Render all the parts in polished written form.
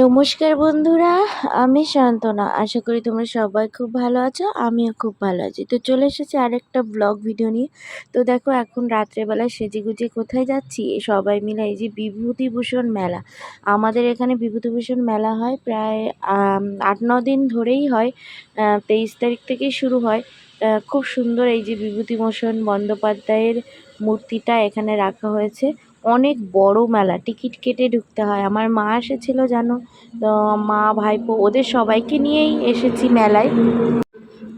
নমস্কার বন্ধুরা, আমি শান্তনা। আশা করি তোমরা সবাই খুব ভালো আছো, আমিও খুব ভালো আছি। তো চলে এসেছি আরেকটা ব্লগ ভিডিও নিয়ে। তো দেখো এখন রাত্রেবেলা সেজেগুজে কোথায় যাচ্ছি, সবাই মিলে এই যে বিভূতিভূষণ মেলা। আমাদের এখানে বিভূতিভূষণ মেলা হয় প্রায় ৮-৯ দিন ধরেই হয়। 23 তারিখ থেকেই শুরু হয়। খুব সুন্দর এই যে বিভূতিভূষণ বন্দ্যোপাধ্যায়ের মূর্তিটা এখানে রাখা হয়েছে। অনেক বড় মেলা, টিকিট কেটে ঢুকতে হয়। আমার মা এসেছিল জানো, তো মা ভাইপো ওদের সবাইকে নিয়েই এসেছি মেলায়,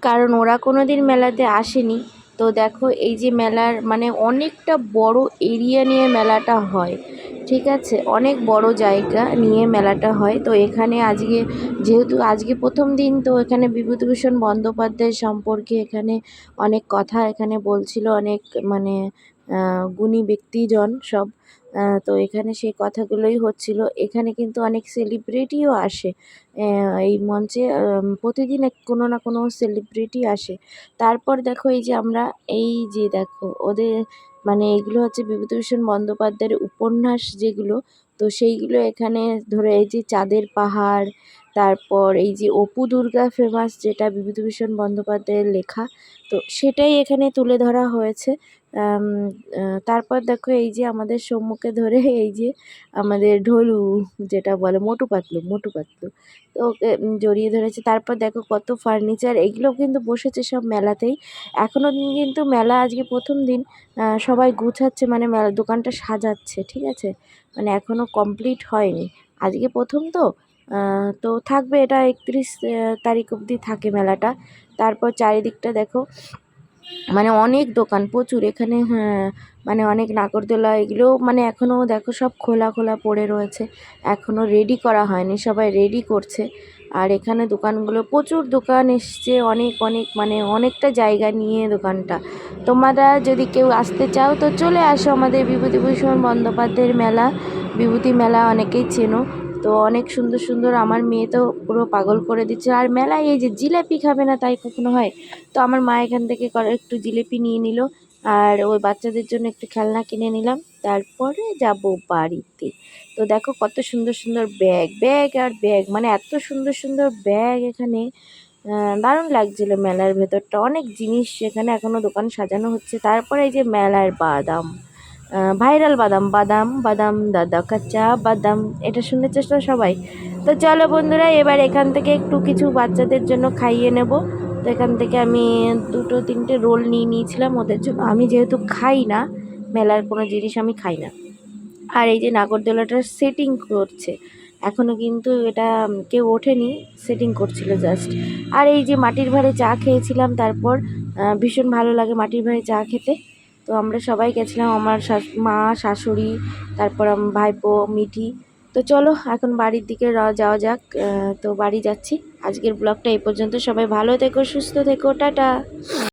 কারণ ওরা কোনো দিন মেলাতে আসেনি। তো দেখো এই যে মেলার মানে অনেকটা বড় এরিয়া নিয়ে মেলাটা হয়, ঠিক আছে, অনেক বড় জায়গা নিয়ে মেলাটা হয়। তো এখানে আজকে যেহেতু আজকে প্রথম দিন, তো এখানে বিভূতিভূষণ বন্দ্যোপাধ্যায় সম্পর্কে এখানে অনেক কথা এখানে বলছিল, অনেক মানে গুণী ব্যক্তিজন সব। তো এখানে সেই কথাগুলোই হচ্ছিল। এখানে কিন্তু অনেক সেলিব্রিটিও আসে এই মঞ্চে। প্রতিদিন কোনো না কোনো সেলিব্রিটি আসে। তারপর দেখো এই যে আমরা এই যে দেখো ওদের মানে এগুলো হচ্ছে বিভূতিভূষণ বন্দ্যোপাধ্যায়ের উপন্যাস যেগুলো, তো সেইগুলো এখানে ধরে এই যে চাঁদের পাহাড়, তারপর এই যে অপু দুর্গা ফেমাস, যেটা বিভূতিভূষণ বন্দ্যোপাধ্যায়ের লেখা, তো সেটাই এখানে তুলে ধরা হয়েছে। তারপর দেখো এই যে আমাদের সম্মুখে ধরে এই যে আমাদের ঢোলু, যেটা বলে মোটু পাতলু, মোটু পাতলু, তো ওকে জড়িয়ে ধরেছে। তারপর দেখো কত ফার্নিচার, এগুলো কিন্তু বসেছে সব মেলাতেই। এখনও কিন্তু মেলা আজকে প্রথম দিন, সবাই গুছাচ্ছে মানে মেলা দোকানটা সাজাচ্ছে, ঠিক আছে, মানে এখনও কমপ্লিট হয়নি, আজকে প্রথম তো। তো থাকবে এটা 31 তারিখ অবধি থাকে মেলাটা। তারপর চারিদিকটা দেখো মানে অনেক দোকান প্রচুর এখানে, হ্যাঁ, মানে অনেক নাগরদোলা, এগুলো মানে এখনও দেখো সব খোলা খোলা পড়ে রয়েছে, এখনও রেডি করা হয়নি, সবাই রেডি করছে। আর এখানে দোকানগুলো প্রচুর দোকান এসছে, অনেক অনেক মানে অনেকটা জায়গা নিয়ে দোকানটা। তোমরা যদি কেউ আসতে চাও তো চলে আসো আমাদের বিভূতিভূষণ বন্দ্যোপাধ্যায়ের মেলা, বিভূতি মেলা অনেকেই চেনো। তো অনেক সুন্দর সুন্দর, আমার মেয়ে তো পুরো পাগল করে দিচ্ছে। আর মেলায় এই যে জিলাপি খাবে না তাই কখনো হয়? তো আমার মা এখান থেকে একটু জিলিপি নিয়ে নিল, আর ওই বাচ্চাদের জন্য একটু খেলনা কিনে নিলাম। তারপরে যাব বাড়িতে। তো দেখো কত সুন্দর সুন্দর ব্যাগ, ব্যাগ আর ব্যাগ, মানে এত সুন্দর সুন্দর ব্যাগ এখানে। দারুণ লাগছিল মেলার ভেতরটা, অনেক জিনিস এখানে এখনও দোকান সাজানো হচ্ছে। তারপরে এই যে মেলার বাদাম, ভাইরাল বাদাম, বাদাম বাদাম দাদা কাঁচা বাদাম, এটা শুনেছো তো সবাই? তো চলো বন্ধুরা, এবার এখান থেকে একটু কিছু বাচ্চাদের জন্য খাইয়ে নেব। তো এখান থেকে আমি 2-3টে রোল নিয়ে নিয়েছিলাম ওদের জন্য, আমি যেহেতু খাই না মেলার কোনো জিনিস, আমি খাই না। আর এই যে নাগরদোলাটার সেটিং করছে এখনও, কিন্তু এটা কেউ ওঠেনি, সেটিং করছিল জাস্ট। আর এই যে মাটির ভাঁড়ে চা খেয়েছিলাম, তারপর ভীষণ ভালো লাগে মাটির ভাঁড়ে চা খেতে। তো আমরা সবাই গেছিলাম, আমার মা, শাশুড়ি, তারপর আমার ভাইপো, মিঠি। তো চলো এখন বাড়ির দিকে যাওয়া যাক। তো বাড়ি যাচ্ছি। আজকের ব্লগটা এই পর্যন্ত। সবাই ভালো থেকো, সুস্থ থেকো, টাটা।